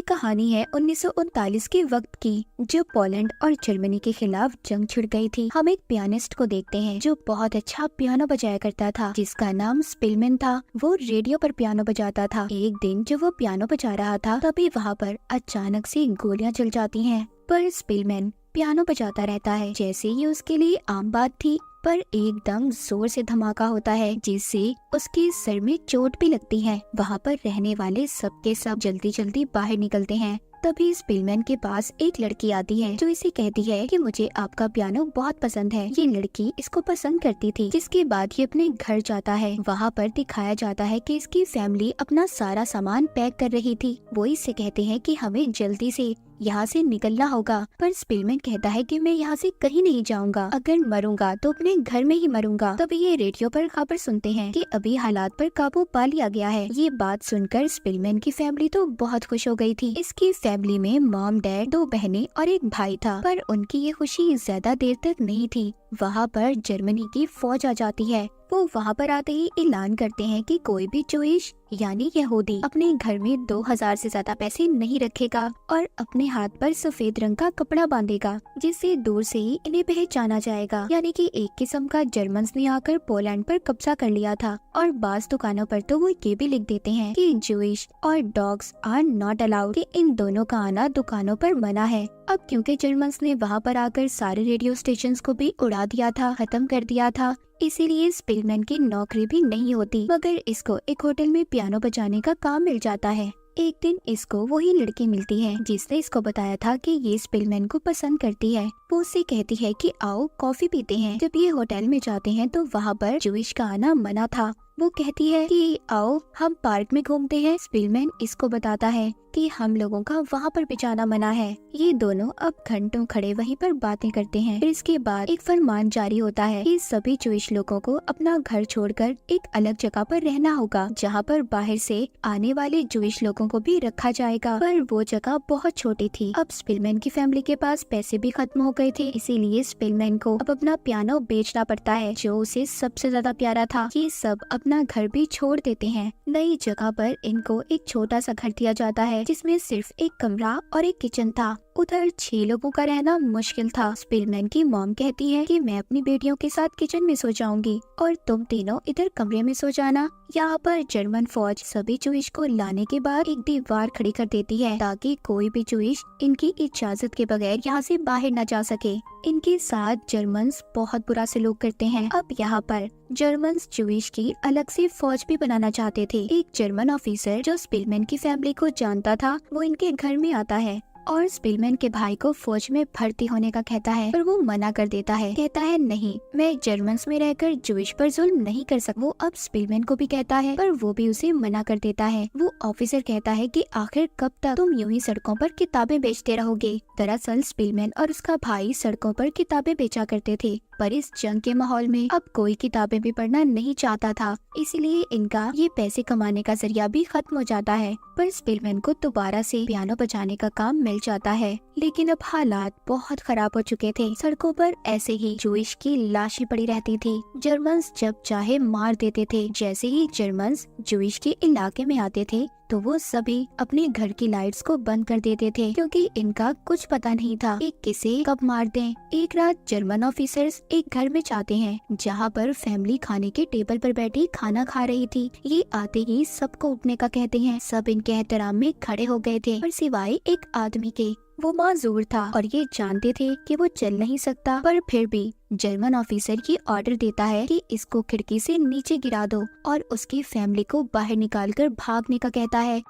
कहानी है 1939 के वक्त की, जब पोलैंड और जर्मनी के खिलाफ जंग छिड़ गई थी। हम एक पियानिस्ट को देखते हैं जो बहुत अच्छा पियानो बजाया करता था, जिसका नाम स्पिलमैन था। वो रेडियो पर पियानो बजाता था। एक दिन जब वो पियानो बजा रहा था, तभी वहाँ पर अचानक से गोलियां चल जाती हैं। पर स्पिलमैन पियानो बजाता रहता है जैसे ये उसके लिए आम बात थी। पर एकदम जोर से धमाका होता है, जिससे उसके सर में चोट भी लगती है। वहाँ पर रहने वाले सबके सब जल्दी जल्दी बाहर निकलते हैं। तभी स्पिलमैन के पास एक लड़की आती है जो इसे कहती है कि मुझे आपका पियानो बहुत पसंद है। ये लड़की इसको पसंद करती थी, जिसके बाद ये अपने घर जाता है। वहाँ पर दिखाया जाता है कि इसकी फैमिली अपना सारा सामान पैक कर रही थी। वो इससे कहते हैं कि हमें जल्दी से यहाँ से निकलना होगा। पर स्पिलमैन कहता है कि मैं यहाँ से कहीं नहीं जाऊंगा, अगर मरूंगा तो अपने घर में ही मरूंगा। तभी ये रेडियो पर खबर सुनते हैं कि अभी हालात पर काबू पा लिया गया है। ये बात सुनकर स्पिलमैन की फैमिली तो बहुत खुश हो गई थी। इसकी फैमिली में मॉम, डैड, 2 बहनें और एक भाई था। पर उनकी ये खुशी ज्यादा देर तक नहीं थी। वहाँ पर जर्मनी की फौज आ जाती है। वो वहाँ पर आते ही ऐलान करते हैं कि कोई भी जूइश यानी यहूदी अपने घर में 2000 से ज्यादा पैसे नहीं रखेगा और अपने हाथ पर सफेद रंग का कपड़ा बांधेगा, जिससे दूर से ही इन्हें पहचाना जाएगा। यानी कि एक किस्म का जर्मन्स ने आकर पोलैंड पर कब्जा कर लिया था। और बास दुकानों पर तो वो ये भी लिख देते हैं कि जूइश और डॉग्स आर नॉट अलाउड, कि इन दोनों का आना दुकानों पर मना है। अब क्योंकि जर्मन्स ने वहाँ पर आकर सारे रेडियो स्टेशंस को भी उड़ा दिया था, खत्म कर दिया था, इसीलिए स्पिलमैन की नौकरी भी नहीं होती। मगर इसको एक होटल में पियानो बजाने का काम मिल जाता है। एक दिन इसको वही लड़की मिलती है जिसने इसको बताया था कि ये स्पिलमैन को पसंद करती है। वो उससे कहती है कि आओ कॉफी पीते हैं। जब ये होटल में जाते हैं तो वहाँ पर जूइश का आना मना था। वो कहती है कि आओ हम पार्क में घूमते हैं। स्पिलमैन इसको बताता है कि हम लोगों का वहाँ पर भी जाना मना है। ये दोनों अब घंटों खड़े वहीं पर बातें करते हैं। फिर इसके बाद एक फरमान जारी होता है कि सभी जूइश लोगों को अपना घर छोड़कर एक अलग जगह पर रहना होगा, जहाँ पर बाहर से आने वाले जूइश लोगों को भी रखा जाएगा। पर वो जगह बहुत छोटी थी। अब स्पिलमैन की फैमिली के पास पैसे भी खत्म हो गए थे, इसीलिए स्पिलमैन को अब अपना पियानो बेचना पड़ता है जो उसे सबसे ज्यादा प्यारा था। ये सब अपना घर भी छोड़ देते हैं। नई जगह पर इनको एक छोटा सा घर दिया जाता है जिसमें सिर्फ एक कमरा और एक किचन था। उधर 6 लोगों का रहना मुश्किल था। स्पिलमैन की मॉम कहती है कि मैं अपनी बेटियों के साथ किचन में सो जाऊंगी और तुम तीनों इधर कमरे में सो जाना। यहाँ पर जर्मन फौज सभी जूइश को लाने के बाद एक दीवार खड़ी कर देती है ताकि कोई भी जूइश इनकी इजाजत के बगैर यहाँ से बाहर न जा सके। इनके साथ जर्मन्स बहुत बुरा सलूक करते हैं। अब यहाँ पर जर्मन्स जूइश की अलग से फौज भी बनाना चाहते थे। एक जर्मन ऑफिसर जो स्पिलमैन की फैमिली को जानता था, वो इनके घर में आता है और स्पिलमैन के भाई को फौज में भर्ती होने का कहता है, पर वो मना कर देता है। कहता है नहीं, मैं जर्मन्स में रहकर जूइश पर जुल्म नहीं कर सकता। वो अब स्पिलमैन को भी कहता है, पर वो भी उसे मना कर देता है। वो ऑफिसर कहता है कि आखिर कब तक तुम यूं ही सड़कों पर किताबें बेचते रहोगे। दरअसल स्पिलमैन और उसका भाई सड़कों पर किताबें बेचा करते थे, पर इस जंग के माहौल में अब कोई किताबें भी पढ़ना नहीं चाहता था, इसलिए इनका ये पैसे कमाने का जरिया भी खत्म हो जाता है। पर स्पिलमैन को दोबारा से पियानो बजाने का काम मिल जाता है, लेकिन अब हालात बहुत खराब हो चुके थे। सड़कों पर ऐसे ही जूइश की लाशें पड़ी रहती थी। जर्मन्स जब चाहे मार देते थे। जैसे ही जर्मन्स जूइश के इलाके में आते थे तो वो सभी अपने घर की लाइट्स को बंद कर देते थे, क्योंकि इनका कुछ पता नहीं था कि किसे कब मार दें। एक रात जर्मन ऑफिसर्स एक घर में जाते हैं जहाँ पर फैमिली खाने के टेबल पर बैठी खाना खा रही थी। ये आते ही सबको उठने का कहते हैं। सब इनके एहतराम में खड़े हो गए थे, पर सिवाय एक आदमी के। वो माजूर था और ये जानते थे कि वो चल नहीं सकता, पर फिर भी जर्मन ऑफिसर ये ऑर्डर देता है कि इसको खिड़की से नीचे गिरा दो और उसकी फैमिली को बाहर निकालकर भागने का कहता है।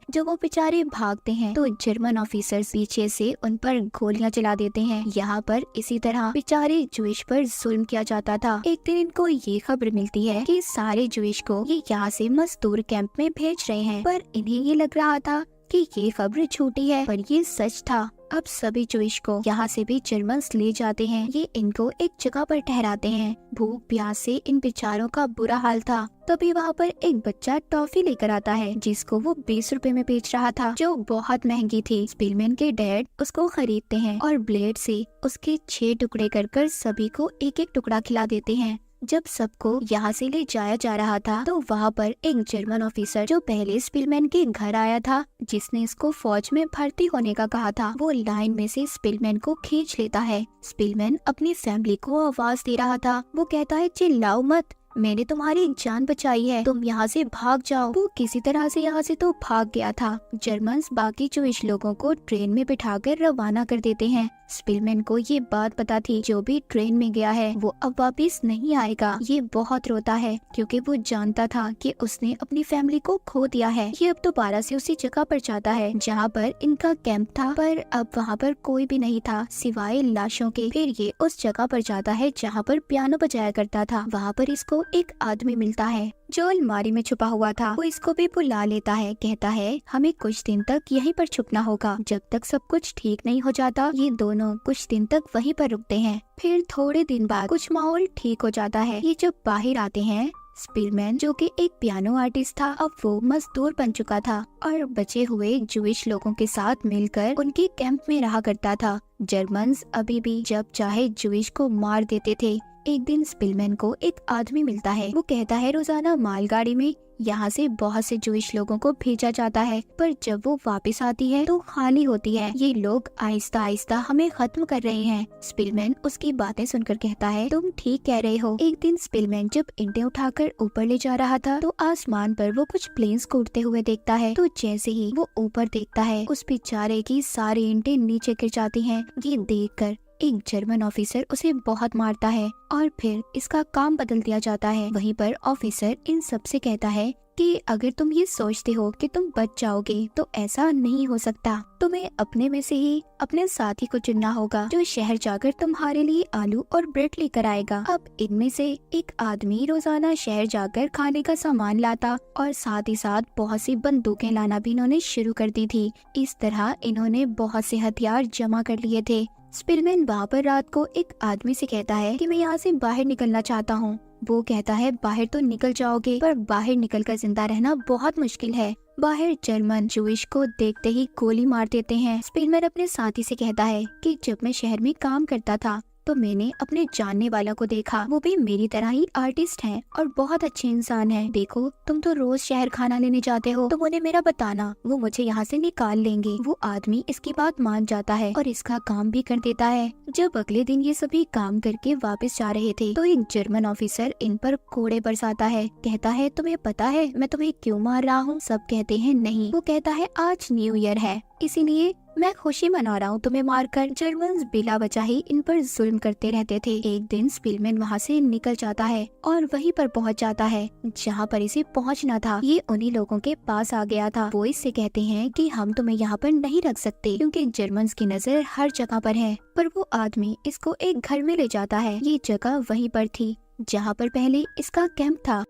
जब वो बेचारे भागते हैं तो जर्मन ऑफिसर्स पीछे से उन पर गोलियां चला देते हैं। यहाँ पर इसी तरह बेचारे जूइश पर जुल्म किया जाता था। एक दिन इनको ये खबर मिलती है कि सारे जूइश को ये यहाँ से मजदूर कैंप में भेज रहे हैं, पर इन्हें ये लग रहा था कि ये खबर झूठी है, पर ये सच था। अब सभी जूइश को यहाँ से भी जर्मन्स ले जाते हैं। ये इनको एक जगह पर ठहराते हैं। भूख प्यास से इन बेचारों का बुरा हाल था। तभी वहाँ पर एक बच्चा टॉफी लेकर आता है जिसको वो 20 रुपए में बेच रहा था, जो बहुत महंगी थी। स्पिलमैन के डैड उसको खरीदते हैं और ब्लेड से उसके 6 टुकड़े कर सभी को एक एक टुकड़ा खिला देते हैं। जब सबको यहाँ से ले जाया जा रहा था तो वहाँ पर एक जर्मन ऑफिसर जो पहले स्पिलमैन के घर आया था, जिसने इसको फौज में भर्ती होने का कहा था, वो लाइन में से स्पिलमैन को खींच लेता है। स्पिलमैन अपनी फैमिली को आवाज दे रहा था। वो कहता है, चिल्लाओ मत, मैंने तुम्हारी जान बचाई है, तुम यहाँ से भाग जाओ। वो किसी तरह से यहाँ से तो भाग गया था। जर्मन्स बाकी जूइश लोगों को ट्रेन में बिठाकर रवाना कर देते हैं। स्पिलमैन को ये बात पता थी, जो भी ट्रेन में गया है वो अब वापस नहीं आएगा। ये बहुत रोता है क्योंकि वो जानता था कि उसने अपनी फैमिली को खो दिया है। ये अब दोबारा से उसी जगह पर जाता है जहाँ पर इनका कैंप था, पर अब वहाँ पर कोई भी नहीं था सिवाय लाशों के। फिर ये उस जगह पर जाता है जहाँ पर पियानो बजाया करता था। वहाँ पर इसको एक आदमी मिलता है जो अलमारी में छुपा हुआ था। वो इसको भी बुला लेता है, कहता है हमें कुछ दिन तक यहीं पर छुपना होगा, जब तक सब कुछ ठीक नहीं हो जाता। ये दोनों कुछ दिन तक वहीं पर रुकते हैं। फिर थोड़े दिन बाद कुछ माहौल ठीक हो जाता है। ये जब बाहर आते हैं, स्पिलमैन जो कि एक पियानो आर्टिस्ट था, अब वो मजदूर बन चुका था और बचे हुए जूइश लोगों के साथ मिलकर उनके कैंप में रहा करता था। जर्मन्स अभी भी जब चाहे जूइश को मार देते थे। एक दिन स्पिलमैन को एक आदमी मिलता है। वो कहता है रोजाना मालगाड़ी में यहाँ से बहुत से जूइश लोगों को भेजा जाता है, पर जब वो वापस आती है तो खाली होती है। ये लोग आहिस्ता आहिस्ता हमें खत्म कर रहे हैं। स्पिलमैन उसकी बातें सुनकर कहता है, तुम ठीक कह रहे हो। एक दिन स्पिलमैन जब ईंटें उठाकर ऊपर ले जा रहा था तो आसमान पर वो कुछ प्लेन्स को उड़ते हुए देखता है। तो जैसे ही वो ऊपर देखता है, उस बेचारे की सारी ईंटें नीचे गिर जाती हैं। ये देखकर एक जर्मन ऑफिसर उसे बहुत मारता है और फिर इसका काम बदल दिया जाता है। वहीं पर ऑफिसर इन सब से कहता है कि अगर तुम ये सोचते हो कि तुम बच जाओगे तो ऐसा नहीं हो सकता। तुम्हें अपने में से ही अपने साथी को चुनना होगा जो शहर जाकर तुम्हारे लिए आलू और ब्रेड लेकर आएगा। अब इनमें से एक आदमी रोजाना शहर जाकर खाने का सामान लाता और साथ ही साथ बहुत सी बंदूकें लाना भी इन्होंने शुरू कर दी थी। इस तरह इन्होंने बहुत से हथियार जमा कर लिए थे। स्पिलमैन वहाँ पर रात को एक आदमी से कहता है कि मैं यहाँ से बाहर निकलना चाहता हूँ। वो कहता है बाहर तो निकल जाओगे, पर बाहर निकलकर जिंदा रहना बहुत मुश्किल है। बाहर जर्मन जूइश को देखते ही गोली मार देते हैं। स्पिलमैन अपने साथी से कहता है कि जब मैं शहर में काम करता था तो मैंने अपने जानने वाला को देखा। वो भी मेरी तरह ही आर्टिस्ट हैं और बहुत अच्छे इंसान हैं। देखो, तुम तो रोज शहर खाना लेने जाते हो, तुम उन्हें मेरा बताना, वो मुझे यहाँ से निकाल लेंगे। वो आदमी इसकी बात मान जाता है और इसका काम भी कर देता है। जब अगले दिन ये सभी काम करके वापस जा रहे थे तो एक जर्मन ऑफिसर इन पर कोड़े बरसाता है। कहता है, तुम्हें पता है मैं तुम्हें क्यों मार रहा हूँ? सब कहते हैं नहीं। वो कहता है, आज न्यू ईयर है, इसीलिए मैं खुशी मना रहा हूँ तुम्हें मारकर। जर्मन्स बिला वजह ही इन पर जुल्म करते रहते थे। एक दिन स्पिलमैन वहाँ से निकल जाता है और वहीं पर पहुँच जाता है जहाँ पर इसे पहुँचना था। ये उन्हीं लोगों के पास आ गया था। वो इससे कहते हैं कि हम तुम्हें यहाँ पर नहीं रख सकते क्योंकि जर्मन्स की नजर हर जगह पर है। पर वो आदमी इसको एक घर में ले जाता है। ये जगह वहीं पर थी जहाँ पर पहले इसका कैंप था।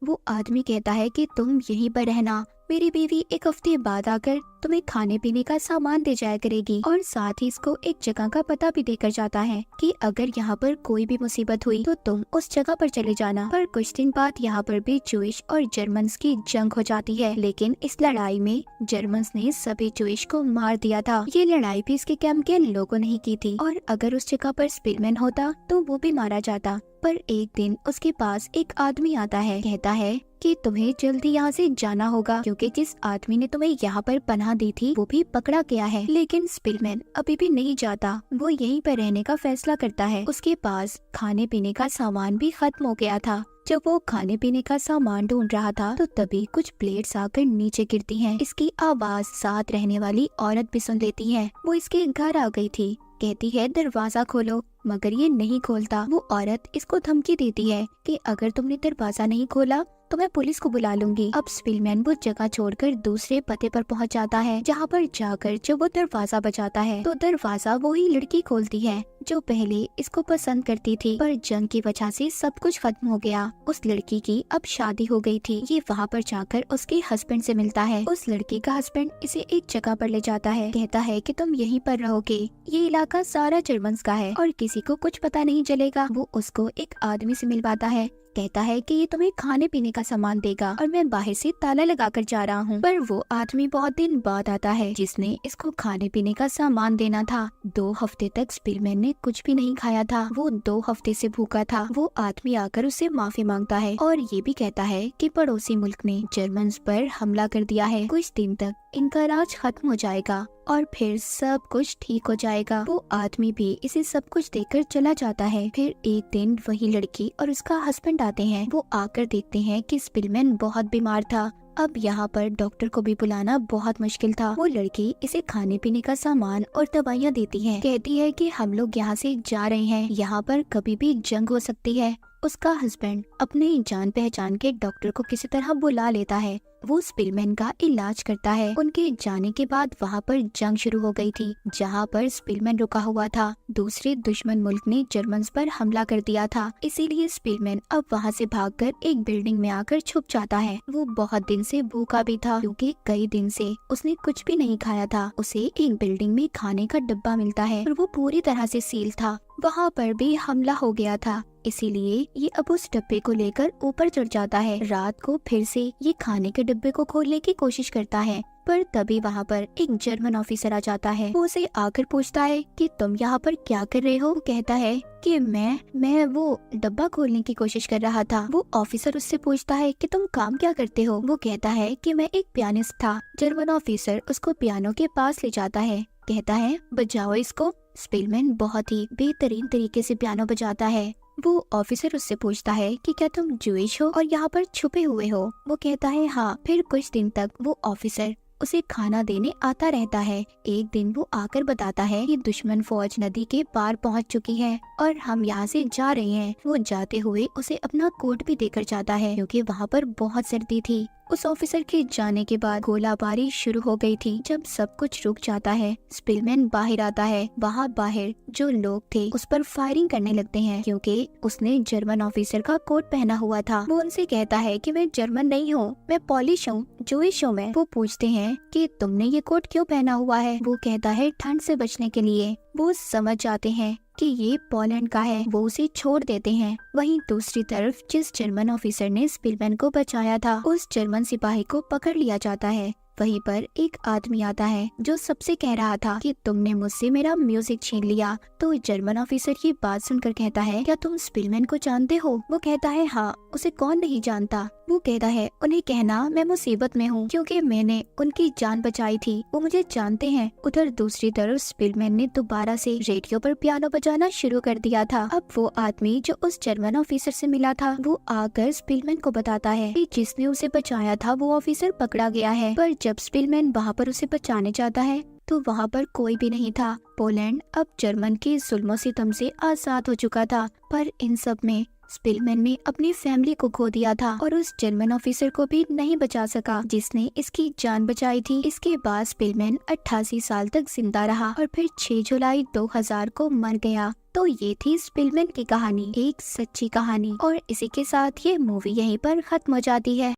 वो आदमी कहता है कि तुम यहीं पर रहना, मेरी बीवी एक हफ्ते बाद आकर तुम्हें खाने पीने का सामान दे जाया करेगी। और साथ ही इसको एक जगह का पता भी देकर जाता है कि अगर यहाँ पर कोई भी मुसीबत हुई तो तुम उस जगह पर चले जाना। पर कुछ दिन बाद यहाँ पर भी जूइश और जर्मन्स की जंग हो जाती है, लेकिन इस लड़ाई में जर्मन्स ने सभी जूइश को मार दिया था। ये लड़ाई भी इसके कैंप के लोगों ने ही की थी और अगर उस जगह पर स्पिलमैन होता तो वो भी मारा जाता। पर एक दिन उसके पास एक आदमी आता है, कहता है कि तुम्हें जल्दी यहाँ से जाना होगा क्योंकि जिस आदमी ने तुम्हें यहाँ पर पनाह दी थी वो भी पकड़ा गया है। लेकिन स्पिलमैन अभी भी नहीं जाता, वो यहीं पर रहने का फैसला करता है। उसके पास खाने पीने का सामान भी खत्म हो गया था। जब वो खाने पीने का सामान ढूंढ रहा था तो तभी कुछ प्लेट्स आकर नीचे गिरती हैं। इसकी आवाज साथ रहने वाली औरत भी सुन लेती है। वो इसके घर आ गई थी, कहती है दरवाजा खोलो, मगर ये नहीं खोलता। वो औरत इसको धमकी देती है कि अगर तुमने दरवाजा नहीं खोला तो मैं पुलिस को बुला लूंगी। अब स्पिलमैन वो जगह छोड़कर दूसरे पते पर पहुंच जाता है, जहां पर जाकर जब वो दरवाजा बजाता है तो दरवाजा वो ही लड़की खोलती है जो पहले इसको पसंद करती थी। पर जंग की वजह से सब कुछ खत्म हो गया। उस लड़की की अब शादी हो गई थी। ये वहाँ पर जाकर उसके हस्बैंड से मिलता है। उस लड़की का हस्बैंड इसे एक जगह पर ले जाता है, कहता है कि तुम यहीं पर रहोगे, ये इलाका सारा जर्मन्स का है और किसी को कुछ पता नहीं चलेगा। वो उसको एक आदमी से मिलवाता है कहता है कि ये तुम्हें खाने पीने का सामान देगा और मैं बाहर से ताला लगाकर जा रहा हूँ। पर वो आदमी बहुत दिन बाद आता है जिसने इसको खाने पीने का सामान देना था। 2 हफ्ते तक स्पिलमैन ने कुछ भी नहीं खाया था। वो 2 हफ्ते से भूखा था। वो आदमी आकर उससे माफी मांगता है और ये भी कहता है कि पड़ोसी मुल्क ने जर्मन्स पर हमला कर दिया है। कुछ दिन तक इनका राज खत्म हो जाएगा और फिर सब कुछ ठीक हो जाएगा। वो आदमी भी इसे सब कुछ देखकर चला जाता है। फिर एक दिन वही लड़की और उसका हस्बैंड आते हैं। वो आकर देखते हैं कि स्पिलमैन बहुत बीमार था। अब यहाँ पर डॉक्टर को भी बुलाना बहुत मुश्किल था। वो लड़की इसे खाने पीने का सामान और दवाइयाँ देती है। कहती है कि हम लोग यहाँ से जा रहे हैं, यहाँ पर कभी भी जंग हो सकती है। उसका हस्बैंड अपने जान पहचान के डॉक्टर को किसी तरह बुला लेता है। वो स्पिलमैन का इलाज करता है। उनके जाने के बाद वहाँ पर जंग शुरू हो गई थी, जहाँ पर स्पिलमैन रुका हुआ था। दूसरे दुश्मन मुल्क ने जर्मन्स पर हमला कर दिया था, इसीलिए स्पिलमैन अब वहाँ से भागकर एक बिल्डिंग में आकर छुप जाता है। वो बहुत दिन से भूखा भी था क्योंकि कई दिन से उसने कुछ भी नहीं खाया था। उसे एक बिल्डिंग में खाने का डब्बा मिलता है और वो पूरी तरह से सील था। वहाँ पर भी हमला हो गया था, इसीलिए ये अब उस डब्बे को लेकर ऊपर चढ़ जाता है। रात को फिर से ये खाने के डिब्बे को खोलने की कोशिश करता है, पर तभी वहाँ पर एक जर्मन ऑफिसर आ जाता है। वो उसे आकर पूछता है कि तुम यहाँ पर क्या कर रहे हो। वो कहता है कि मैं वो डब्बा खोलने की कोशिश कर रहा था। वो ऑफिसर उससे पूछता है कि तुम काम क्या करते हो। वो कहता है कि मैं एक पियानिस्ट था। जर्मन ऑफिसर उसको पियानो के पास ले जाता है, कहता है बजाओ इसको। स्पिलमैन बहुत ही बेहतरीन तरीके से पियानो बजाता है। वो ऑफिसर उससे पूछता है कि क्या तुम जूइश हो और यहाँ पर छुपे हुए हो। वो कहता है हाँ। फिर कुछ दिन तक वो ऑफिसर उसे खाना देने आता रहता है। एक दिन वो आकर बताता है कि दुश्मन फौज नदी के पार पहुंच चुकी है और हम यहाँ से जा रहे हैं। वो जाते हुए उसे अपना कोट भी देकर जाता है क्योंकि वहाँ पर बहुत सर्दी थी। उस ऑफिसर के जाने के बाद गोलाबारी शुरू हो गई थी। जब सब कुछ रुक जाता है, स्पिलमैन बाहर आता है। वहाँ बाहर जो लोग थे उस पर फायरिंग करने लगते हैं क्योंकि उसने जर्मन ऑफिसर का कोट पहना हुआ था। वो उनसे कहता है कि मैं जर्मन नहीं हूँ, मैं पॉलिश हूँ, जूइश हूँ मैं। वो पूछते हैं कि तुमने ये कोट क्यों पहना हुआ है। वो कहता है ठंड से बचने के लिए। वो समझ जाते हैं कि ये पोलैंड का है। वो उसे छोड़ देते हैं। वहीं दूसरी तरफ जिस जर्मन ऑफिसर ने स्पिलमैन को बचाया था, उस जर्मन सिपाही को पकड़ लिया जाता है। वहीं पर एक आदमी आता है जो सबसे कह रहा था कि तुमने मुझसे मेरा म्यूजिक छीन लिया। तो जर्मन ऑफिसर की बात सुनकर कहता है क्या तुम स्पिलमैन को जानते हो। वो कहता है हाँ, उसे कौन नहीं जानता। वो कहता है उन्हें कहना मैं मुसीबत में हूँ क्योंकि मैंने उनकी जान बचाई थी, वो मुझे जानते हैं। उधर दूसरी तरफ स्पिलमैन ने दोबारा से रेडियो पर पियानो बजाना शुरू कर दिया था। अब वो आदमी जो उस जर्मन ऑफिसर से मिला था वो आकर स्पिलमैन को बताता है कि जिसने उसे बचाया था वो ऑफिसर पकड़ा गया है। पर जब स्पिलमैन वहाँ पर उसे बचाने जाता है तो वहाँ पर कोई भी नहीं था। पोलैंड अब जर्मन के जुल्मों सितम से आजाद हो चुका था, पर इन सब में स्पिलमैन ने अपनी फैमिली को खो दिया था और उस जर्मन ऑफिसर को भी नहीं बचा सका जिसने इसकी जान बचाई थी। इसके बाद स्पिलमैन 88 साल तक जिंदा रहा और फिर 6 जुलाई 2000 को मर गया। तो ये थी स्पिलमैन की कहानी, एक सच्ची कहानी। और इसी के साथ ये मूवी यहीं पर खत्म हो जाती है।